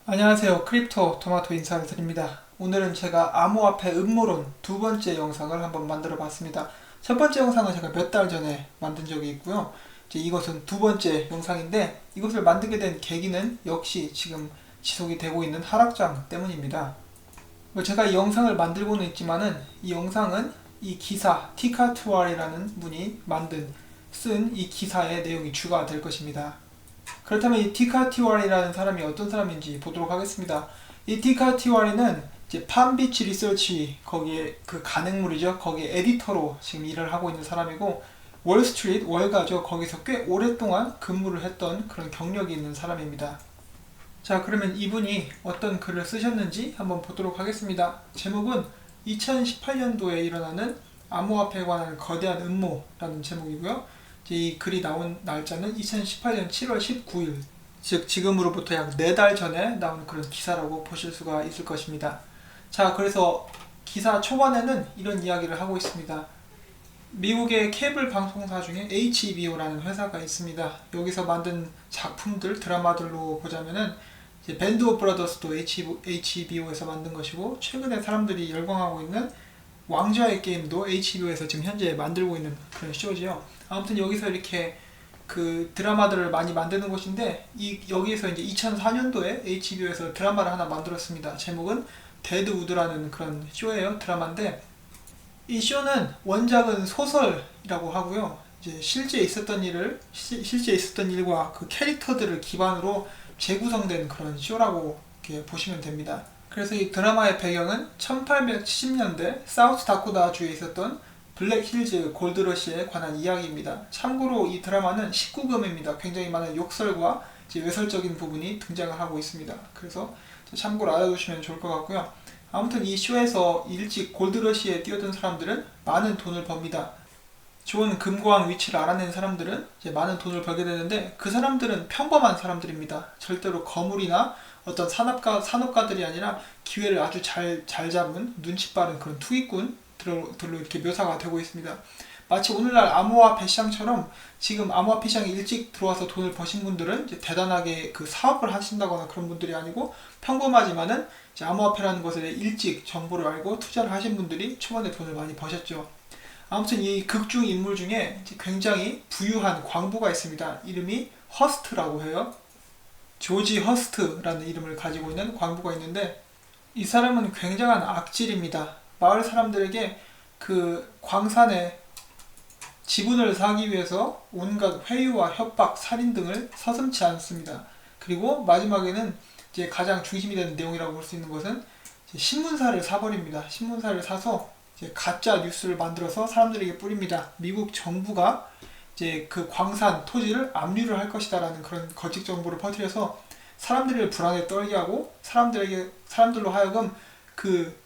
안녕하세요. 크립토 토마토 인사를 드립니다. 오늘은 제가 암호화폐 음모론 두 번째 영상을 한번 만들어 봤습니다. 첫 번째 영상은 제가 몇 달 전에 만든 적이 있고요. 이제 이것은 두 번째 영상인데 이것을 만들게 된 계기는 역시 지금 지속이 되고 있는 하락장 때문입니다. 제가 이 영상을 만들고는 있지만은 이 영상은 이 기사 티카투알이라는 분이 쓴 이 기사의 내용이 주가 될 것입니다. 그렇다면 이 티카티와리라는 사람이 어떤 사람인지 보도록 하겠습니다. 이 티카티와리는 이제 팜비치 리서치 거기에 그 간행물이죠. 거기에 에디터로 지금 일을 하고 있는 사람이고 월스트리트 월가죠. 거기서 꽤 오랫동안 근무를 했던 그런 경력이 있는 사람입니다. 자, 그러면 이분이 어떤 글을 쓰셨는지 한번 보도록 하겠습니다. 제목은 2018년도에 일어나는 암호화폐에 관한 거대한 음모라는 제목이고요. 이 글이 나온 날짜는 2018년 7월 19일, 즉 지금으로부터 약 4달 전에 나온 그런 기사라고 보실 수가 있을 것입니다. 자, 그래서 기사 초반에는 이런 이야기를 하고 있습니다. 미국의 케이블 방송사 중에 HBO라는 회사가 있습니다. 여기서 만든 작품들, 드라마들로 보자면은 이제 밴드 오브 브라더스도 HBO에서 만든 것이고, 최근에 사람들이 열광하고 있는 왕좌의 게임도 HBO에서 지금 현재 만들고 있는 그런 쇼지요. 아무튼 여기서 이렇게 그 드라마들을 많이 만드는 곳인데, 여기에서 이제 2004년도에 HBO에서 드라마를 하나 만들었습니다. 제목은 데드우드라는 그런 쇼예요. 드라마인데 이 쇼는 원작은 소설이라고 하고요. 이제 실제 있었던 일과 그 캐릭터들을 기반으로 재구성된 그런 쇼라고 이렇게 보시면 됩니다. 그래서 이 드라마의 배경은 1870년대 사우스 다코타주에 있었던 블랙 힐즈 골드러시에 관한 이야기입니다. 참고로 이 드라마는 19금입니다. 굉장히 많은 욕설과 이제 외설적인 부분이 등장을 하고 있습니다. 그래서 참고로 알아두시면 좋을 것 같고요. 아무튼 이 쇼에서 일찍 골드러시에 뛰어든 사람들은 많은 돈을 법니다. 좋은 금고왕 위치를 알아낸 사람들은 이제 많은 돈을 벌게 되는데, 그 사람들은 평범한 사람들입니다. 절대로 거물이나 어떤 산업가들이 아니라 기회를 아주 잘 잡은 눈치 빠른 그런 투기꾼들로 이렇게 묘사가 되고 있습니다. 마치 오늘날 암호화폐 시장처럼 지금 암호화폐 시장에 일찍 들어와서 돈을 버신 분들은 이제 대단하게 그 사업을 하신다거나 그런 분들이 아니고, 평범하지만은 이제 암호화폐라는 것에 일찍 정보를 알고 투자를 하신 분들이 초반에 돈을 많이 버셨죠. 아무튼 이 극중 인물 중에 굉장히 부유한 광부가 있습니다. 이름이 허스트라고 해요. 조지 허스트라는 이름을 가지고 있는 광부가 있는데, 이 사람은 굉장한 악질입니다. 마을 사람들에게 그 광산에 지분을 사기 위해서 온갖 회유와 협박, 살인 등을 서슴지 않습니다. 그리고 마지막에는 이제 가장 중심이 되는 내용이라고 볼 수 있는 것은 신문사를 사버립니다. 신문사를 사서 이제 가짜 뉴스를 만들어서 사람들에게 뿌립니다. 미국 정부가 이제 그 광산 토지를 압류를 할 것이다라는 그런 거짓 정보를 퍼뜨려서 사람들을 불안에 떨게 하고, 사람들로 하여금 그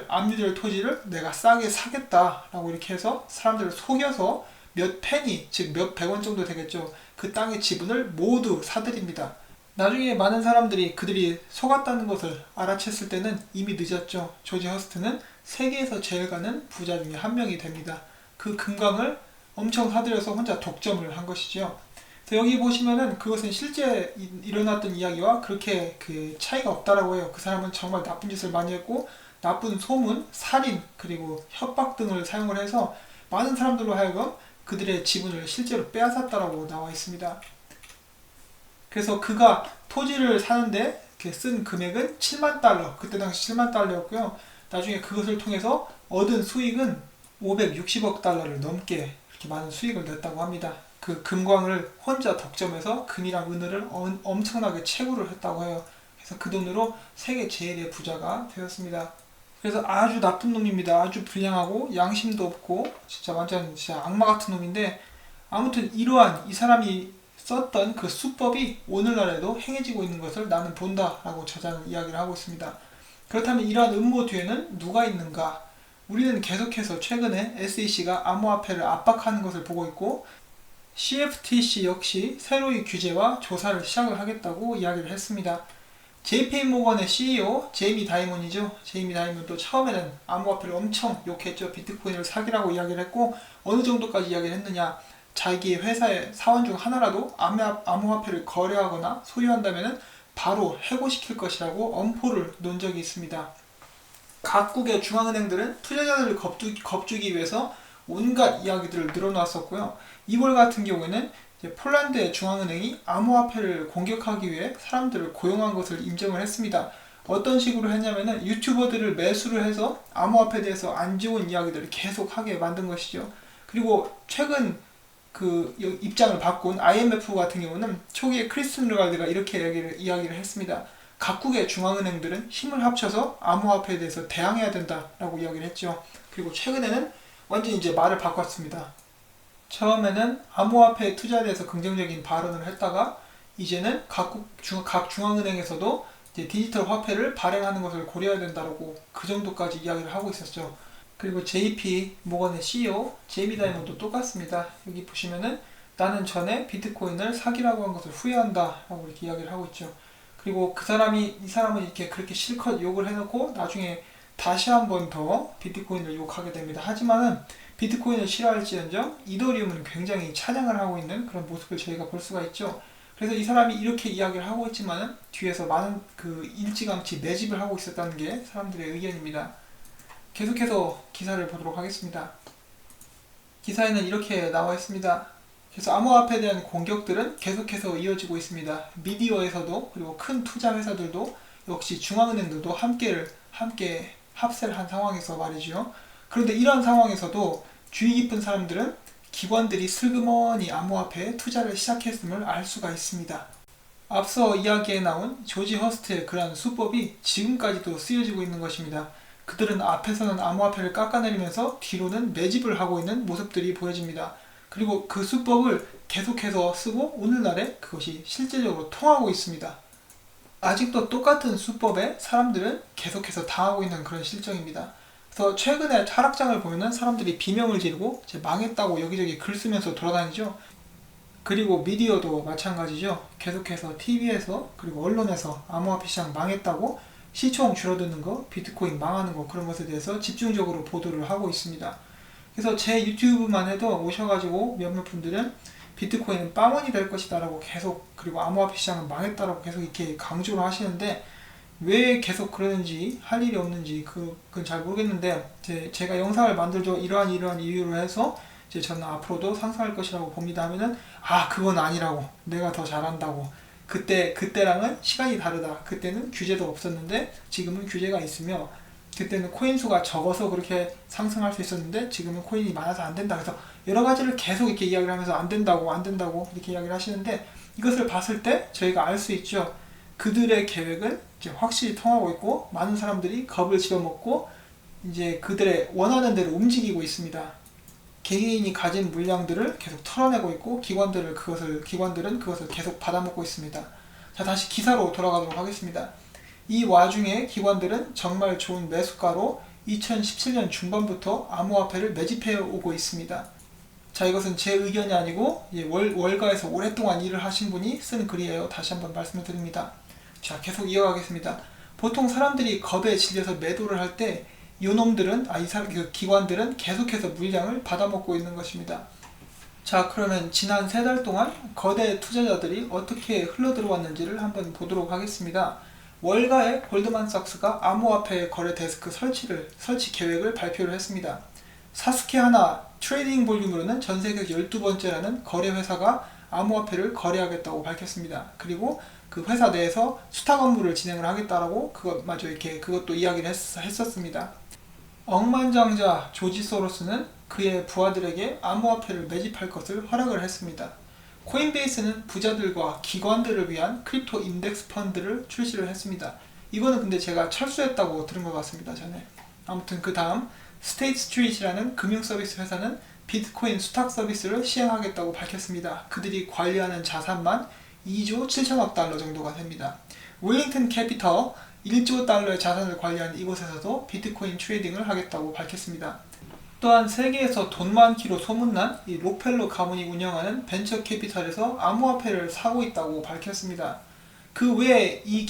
압류될 토지를 내가 싸게 사겠다라고 이렇게 해서 사람들을 속여서 몇 페니, 즉 몇 백 원 정도 되겠죠. 그 땅의 지분을 모두 사들입니다. 나중에 많은 사람들이 그들이 속았다는 것을 알아챘을 때는 이미 늦었죠. 조지 허스트는 세계에서 제일 가는 부자 중에 한 명이 됩니다. 그 금광을 엄청 사들여서 혼자 독점을 한 것이죠. 여기 보시면은 그것은 실제 일어났던 이야기와 그렇게 그 차이가 없다라고 해요. 그 사람은 정말 나쁜 짓을 많이 했고, 나쁜 소문, 살인, 그리고 협박 등을 사용을 해서 많은 사람들로 하여금 그들의 지분을 실제로 빼앗았다라고 나와 있습니다. 그래서 그가 토지를 사는데 쓴 금액은 7만 달러, 그때 당시 7만 달러였고요. 나중에 그것을 통해서 얻은 수익은 560억 달러를 넘게 이렇게 많은 수익을 냈다고 합니다. 그 금광을 혼자 독점해서 금이랑 은을 엄청나게 채굴을 했다고 해요. 그래서 그 돈으로 세계 제일의 부자가 되었습니다. 그래서 아주 나쁜 놈입니다. 아주 불량하고 양심도 없고 진짜 완전 진짜 악마 같은 놈인데, 아무튼 이러한 이 사람이 썼던 그 수법이 오늘날에도 행해지고 있는 것을 나는 본다라고 저자는 이야기를 하고 있습니다. 그렇다면 이러한 음모 뒤에는 누가 있는가? 우리는 계속해서 최근에 SEC가 암호화폐를 압박하는 것을 보고 있고, CFTC 역시 새로이 규제와 조사를 시작을 하겠다고 이야기를 했습니다. JP모건의 CEO 제이미 다이먼이죠. 제이미 다이먼도 처음에는 암호화폐를 엄청 욕했죠. 비트코인을 사기라고 이야기를 했고, 어느 정도까지 이야기를 했느냐, 자기 회사의 사원 중 하나라도 암호화폐를 거래하거나 소유한다면 바로 해고시킬 것이라고 엄포를 놓은 적이 있습니다. 각국의 중앙은행들은 투자자들을 겁주기 위해서 온갖 이야기들을 늘어놨었고요. 2월 같은 경우에는 이제 폴란드의 중앙은행이 암호화폐를 공격하기 위해 사람들을 고용한 것을 인정을 했습니다. 어떤 식으로 했냐면은 유튜버들을 매수를 해서 암호화폐에 대해서 안 좋은 이야기들을 계속 하게 만든 것이죠. 그리고 최근 그 입장을 바꾼 IMF 같은 경우는 초기에 크리스틴 르갈드가 이렇게 이야기를 했습니다. 각국의 중앙은행들은 힘을 합쳐서 암호화폐에 대해서 대항해야 된다라고 이야기를 했죠. 그리고 최근에는 완전히 이제 말을 바꿨습니다. 처음에는 암호화폐 투자에 대해서 긍정적인 발언을 했다가 이제는 각 중앙은행에서도 이제 디지털 화폐를 발행하는 것을 고려해야 된다고 그 정도까지 이야기를 하고 있었죠. 그리고 JP 모건의 CEO 제이미 다이먼도 똑같습니다. 여기 보시면은 나는 전에 비트코인을 사기라고 한 것을 후회한다 라고 이렇게 이야기를 하고 있죠. 그리고 이 사람은 이렇게 그렇게 실컷 욕을 해놓고 나중에 다시 한 번 더 비트코인을 욕하게 됩니다. 하지만은 비트코인을 싫어할지언정 이더리움은 굉장히 찬양을 하고 있는 그런 모습을 저희가 볼 수가 있죠. 그래서 이 사람이 이렇게 이야기를 하고 있지만은 뒤에서 많은 그 일찌감치 매집을 하고 있었다는 게 사람들의 의견입니다. 계속해서 기사를 보도록 하겠습니다. 기사에는 이렇게 나와 있습니다. 그래서 암호화폐에 대한 공격들은 계속해서 이어지고 있습니다. 미디어에서도 그리고 큰 투자 회사들도 역시 중앙은행들도 함께 합세를 한 상황에서 말이죠. 그런데 이런 상황에서도 주의 깊은 사람들은 기관들이 슬그머니 암호화폐에 투자를 시작했음을 알 수가 있습니다. 앞서 이야기에 나온 조지 허스트의 그러한 수법이 지금까지도 쓰여지고 있는 것입니다. 그들은 앞에서는 암호화폐를 깎아내리면서 뒤로는 매집을 하고 있는 모습들이 보여집니다. 그리고 그 수법을 계속해서 쓰고 오늘날에 그것이 실제적으로 통하고 있습니다. 아직도 똑같은 수법에 사람들은 계속해서 당하고 있는 그런 실정입니다. 그래서 최근에 하락장을 보면은 사람들이 비명을 지르고 이제 망했다고 여기저기 글 쓰면서 돌아다니죠. 그리고 미디어도 마찬가지죠. 계속해서 TV에서 그리고 언론에서 암호화폐 시장 망했다고 시총 줄어드는 거, 비트코인 망하는 거 그런 것에 대해서 집중적으로 보도를 하고 있습니다. 그래서 제 유튜브만 해도 오셔가지고 몇몇 분들은 비트코인은 빵원이 될 것이다 라고 계속, 그리고 암호화폐 시장은 망했다라고 계속 이렇게 강조를 하시는데 왜 계속 그러는지, 할 일이 없는지 그건 잘 모르겠는데 제가 영상을 만들죠. 이러한 이유로 해서 이제 저는 앞으로도 상승할 것이라고 봅니다 하면은 그건 아니라고, 내가 더 잘한다고, 그때랑은 시간이 다르다, 그때는 규제도 없었는데 지금은 규제가 있으며 그때는 코인 수가 적어서 그렇게 상승할 수 있었는데 지금은 코인이 많아서 안 된다. 그래서 여러 가지를 계속 이렇게 이야기를 하면서 안 된다고 이렇게 이야기를 하시는데 이것을 봤을 때 저희가 알 수 있죠. 그들의 계획은 이제 확실히 통하고 있고 많은 사람들이 겁을 집어먹고 이제 그들의 원하는 대로 움직이고 있습니다. 개개인이 가진 물량들을 계속 털어내고 있고 기관들은 그것을 계속 받아먹고 있습니다. 자, 다시 기사로 돌아가도록 하겠습니다. 이 와중에 기관들은 정말 좋은 매수가로 2017년 중반부터 암호화폐를 매집해 오고 있습니다. 자, 이것은 제 의견이 아니고 월가에서 오랫동안 일을 하신 분이 쓴 글이에요. 다시 한번 말씀을 드립니다. 자, 계속 이어가겠습니다. 보통 사람들이 겁에 질려서 매도를 할 때 요놈들은 기관들은 계속해서 물량을 받아먹고 있는 것입니다. 자, 그러면 지난 3달 동안 거대 투자자들이 어떻게 흘러들어왔는지를 한번 보도록 하겠습니다. 월가에 골드만삭스가 암호화폐 거래 데스크 설치 계획을 발표를 했습니다. 사스케하나 트레이딩 볼륨으로는 전세계 12번째라는 거래 회사가 암호화폐를 거래하겠다고 밝혔습니다. 그리고 그 회사 내에서 수탁 업무를 진행을 하겠다라고 그것도 이야기를 했었습니다. 억만장자 조지 소로스는 그의 부하들에게 암호화폐를 매집할 것을 허락을 했습니다. 코인베이스는 부자들과 기관들을 위한 크립토 인덱스 펀드를 출시를 했습니다. 이거는 근데 제가 철수했다고 들은 것 같습니다, 전에. 아무튼 그 다음 스테이트 스트리트라는 금융 서비스 회사는 비트코인 수탁 서비스를 시행하겠다고 밝혔습니다. 그들이 관리하는 자산만 2조 7천억 달러 정도가 됩니다. 윌링턴 캐피털 1조 달러의 자산을 관리하는 이곳에서도 비트코인 트레이딩을 하겠다고 밝혔습니다. 또한 세계에서 돈 많기로 소문난 이 록펠러 가문이 운영하는 벤처 캐피탈에서 암호화폐를 사고 있다고 밝혔습니다. 그 외에 이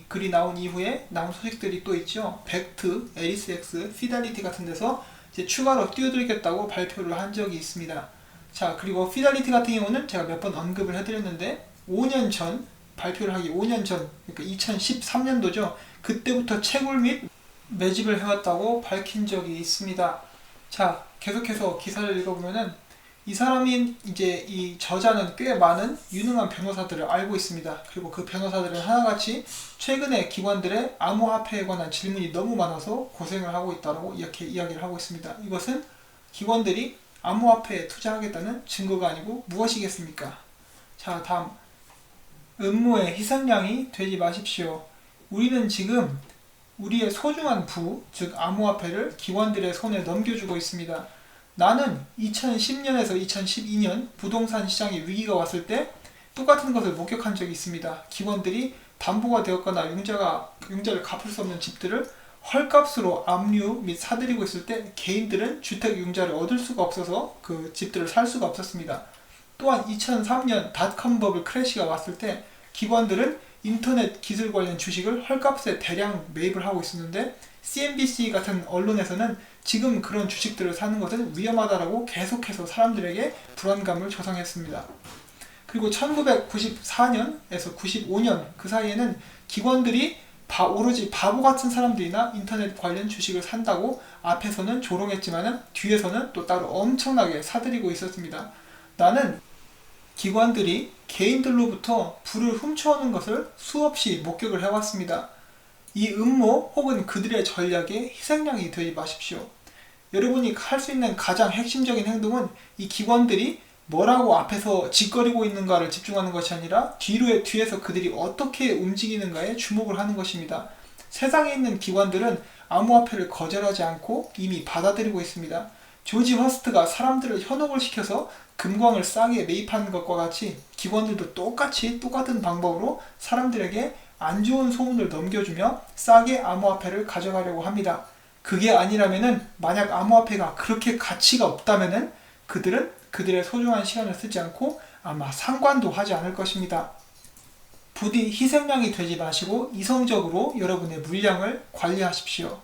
글이 나온 이후에 나온 소식들이 또 있죠. 벡트, 에리스엑스, 피델리티 같은 데서 이제 추가로 띄워드리겠다고 발표를 한 적이 있습니다. 자, 그리고 피델리티 같은 경우는 제가 몇 번 언급을 해드렸는데 5년 전 발표를 하기 5년 전, 그러니까 2013년도죠. 그때부터 채굴 및 매집을 해왔다고 밝힌 적이 있습니다. 자, 계속해서 기사를 읽어보면은 이 사람인 이제 이 저자는 꽤 많은 유능한 변호사들을 알고 있습니다. 그리고 그 변호사들은 하나같이 최근에 기관들의 암호화폐에 관한 질문이 너무 많아서 고생을 하고 있다고 이렇게 이야기를 하고 있습니다. 이것은 기관들이 암호화폐에 투자하겠다는 증거가 아니고 무엇이겠습니까? 자, 다음. 음모의 희생양이 되지 마십시오. 우리는 지금 우리의 소중한 부, 즉 암호화폐를 기관들의 손에 넘겨주고 있습니다. 나는 2010년에서 2012년 부동산 시장에 위기가 왔을 때 똑같은 것을 목격한 적이 있습니다. 기관들이 담보가 되었거나 융자를 갚을 수 없는 집들을 헐값으로 압류 및 사들이고 있을 때 개인들은 주택 융자를 얻을 수가 없어서 그 집들을 살 수가 없었습니다. 또한 2003년 닷컴 버블 크래시가 왔을 때 기관들은 인터넷 기술 관련 주식을 헐값에 대량 매입을 하고 있었는데 CNBC 같은 언론에서는 지금 그런 주식들을 사는 것은 위험하다라고 계속해서 사람들에게 불안감을 조성했습니다. 그리고 1994년에서 95년 그 사이에는 기관들이 오로지 바보 같은 사람들이나 인터넷 관련 주식을 산다고 앞에서는 조롱했지만 뒤에서는 또 따로 엄청나게 사들이고 있었습니다. 나는 기관들이 개인들로부터 부를 훔쳐오는 것을 수없이 목격을 해왔습니다. 이 음모 혹은 그들의 전략에 희생양이 되지 마십시오. 여러분이 할 수 있는 가장 핵심적인 행동은 이 기관들이 뭐라고 앞에서 짓거리고 있는가를 집중하는 것이 아니라 뒤에서 그들이 어떻게 움직이는가에 주목을 하는 것입니다. 세상에 있는 기관들은 암호화폐를 거절하지 않고 이미 받아들이고 있습니다. 조지 허스트가 사람들을 현혹을 시켜서 금광을 싸게 매입하는 것과 같이 기관들도 똑같은 방법으로 사람들에게 안 좋은 소문을 넘겨주며 싸게 암호화폐를 가져가려고 합니다. 그게 아니라면은 만약 암호화폐가 그렇게 가치가 없다면은 그들은 그들의 소중한 시간을 쓰지 않고 아마 상관도 하지 않을 것입니다. 부디 희생양이 되지 마시고 이성적으로 여러분의 물량을 관리하십시오.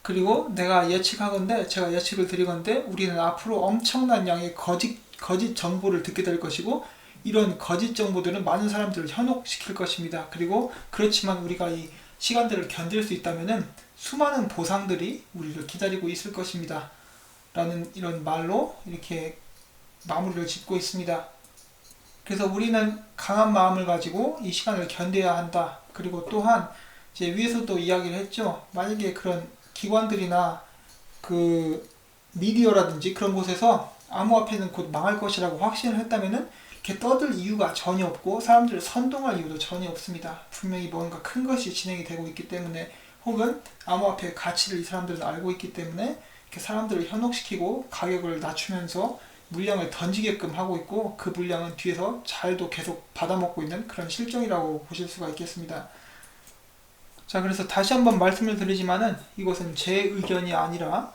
그리고 제가 예측을 드리건대 우리는 앞으로 엄청난 양의 거짓 정보를 듣게 될 것이고 이런 거짓 정보들은 많은 사람들을 현혹시킬 것입니다. 그리고 그렇지만 우리가 이 시간들을 견딜 수 있다면은 수많은 보상들이 우리를 기다리고 있을 것입니다. 라는 이런 말로 이렇게 마무리를 짓고 있습니다. 그래서 우리는 강한 마음을 가지고 이 시간을 견뎌야 한다. 그리고 또한 이제 위에서도 이야기를 했죠. 만약에 그런 기관들이나 그 미디어라든지 그런 곳에서 암호화폐는 곧 망할 것이라고 확신을 했다면은 이렇게 떠들 이유가 전혀 없고 사람들을 선동할 이유도 전혀 없습니다. 분명히 뭔가 큰 것이 진행이 되고 있기 때문에 혹은 암호화폐의 가치를 이 사람들은 알고 있기 때문에 이렇게 사람들을 현혹시키고 가격을 낮추면서 물량을 던지게끔 하고 있고 그 물량은 뒤에서 잘도 계속 받아먹고 있는 그런 실정이라고 보실 수가 있겠습니다. 자, 그래서 다시 한번 말씀을 드리지만은 이것은 제 의견이 아니라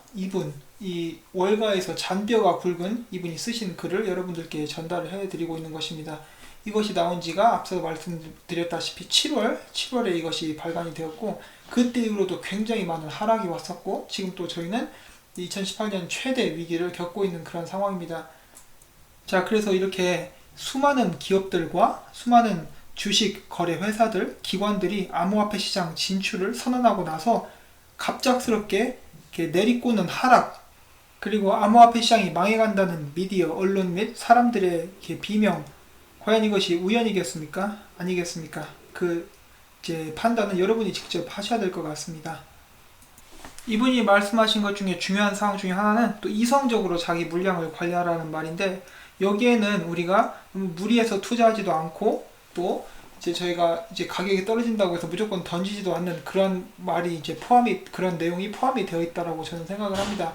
이 월가에서 잔뼈가 굵은 이분이 쓰신 글을 여러분들께 전달을 해드리고 있는 것입니다. 이것이 나온 지가 앞서 말씀드렸다시피 7월에 이것이 발간이 되었고 그때 이후로도 굉장히 많은 하락이 왔었고 지금 또 저희는 2018년 최대 위기를 겪고 있는 그런 상황입니다. 자, 그래서 이렇게 수많은 기업들과 수많은 주식 거래 회사들, 기관들이 암호화폐 시장 진출을 선언하고 나서 갑작스럽게 이렇게 내리꽂는 하락, 그리고 암호화폐 시장이 망해간다는 미디어, 언론 및 사람들의 이렇게 비명, 과연 이것이 우연이겠습니까? 아니겠습니까? 이제 판단은 여러분이 직접 하셔야 될 것 같습니다. 이분이 말씀하신 것 중에 중요한 사항 중에 하나는 또 이성적으로 자기 물량을 관리하라는 말인데 여기에는 우리가 무리해서 투자하지도 않고 또 이제 저희가 이제 가격이 떨어진다고 해서 무조건 던지지도 않는 그런 말이 이제 그런 내용이 포함이 되어 있다라고 저는 생각을 합니다.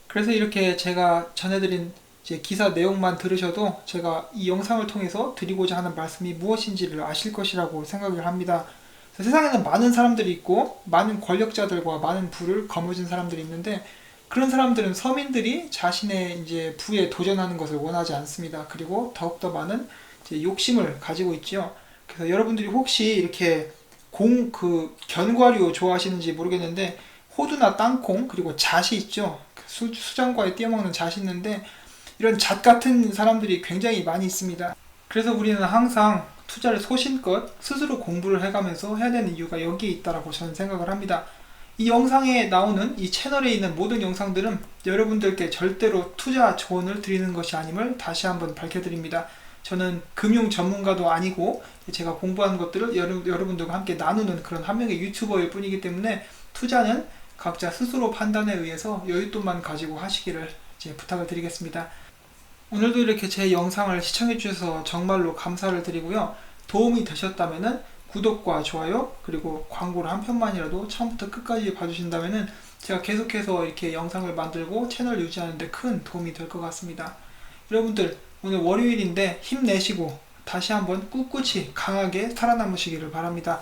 그래서 이렇게 제가 전해드린 이제 기사 내용만 들으셔도 제가 이 영상을 통해서 드리고자 하는 말씀이 무엇인지를 아실 것이라고 생각을 합니다. 세상에는 많은 사람들이 있고 많은 권력자들과 많은 부를 거머쥔 사람들이 있는데 그런 사람들은 서민들이 자신의 이제 부에 도전하는 것을 원하지 않습니다. 그리고 더욱더 많은 이제 욕심을 가지고 있죠. 그래서 여러분들이 혹시 이렇게 견과류 좋아하시는지 모르겠는데 호두나 땅콩 그리고 잣이 있죠. 수정과에 띄어먹는 잣이 있는데 이런 잣 같은 사람들이 굉장히 많이 있습니다. 그래서 우리는 항상 투자를 소신껏 스스로 공부를 해가면서 해야 되는 이유가 여기에 있다라고 저는 생각을 합니다. 이 영상에 나오는 이 채널에 있는 모든 영상들은 여러분들께 절대로 투자 조언을 드리는 것이 아님을 다시 한번 밝혀드립니다. 저는 금융 전문가도 아니고 제가 공부한 것들을 여러분들과 함께 나누는 그런 한 명의 유튜버일 뿐이기 때문에 투자는 각자 스스로 판단에 의해서 여윳돈만 가지고 하시기를 이제 부탁을 드리겠습니다. 오늘도 이렇게 제 영상을 시청해 주셔서 정말로 감사를 드리고요. 도움이 되셨다면은 구독과 좋아요 그리고 광고를 한 편만이라도 처음부터 끝까지 봐주신다면은 제가 계속해서 이렇게 영상을 만들고 채널 유지하는 데 큰 도움이 될 것 같습니다. 여러분들 오늘 월요일인데 힘내시고 다시 한번 꿋꿋이 강하게 살아남으시기를 바랍니다.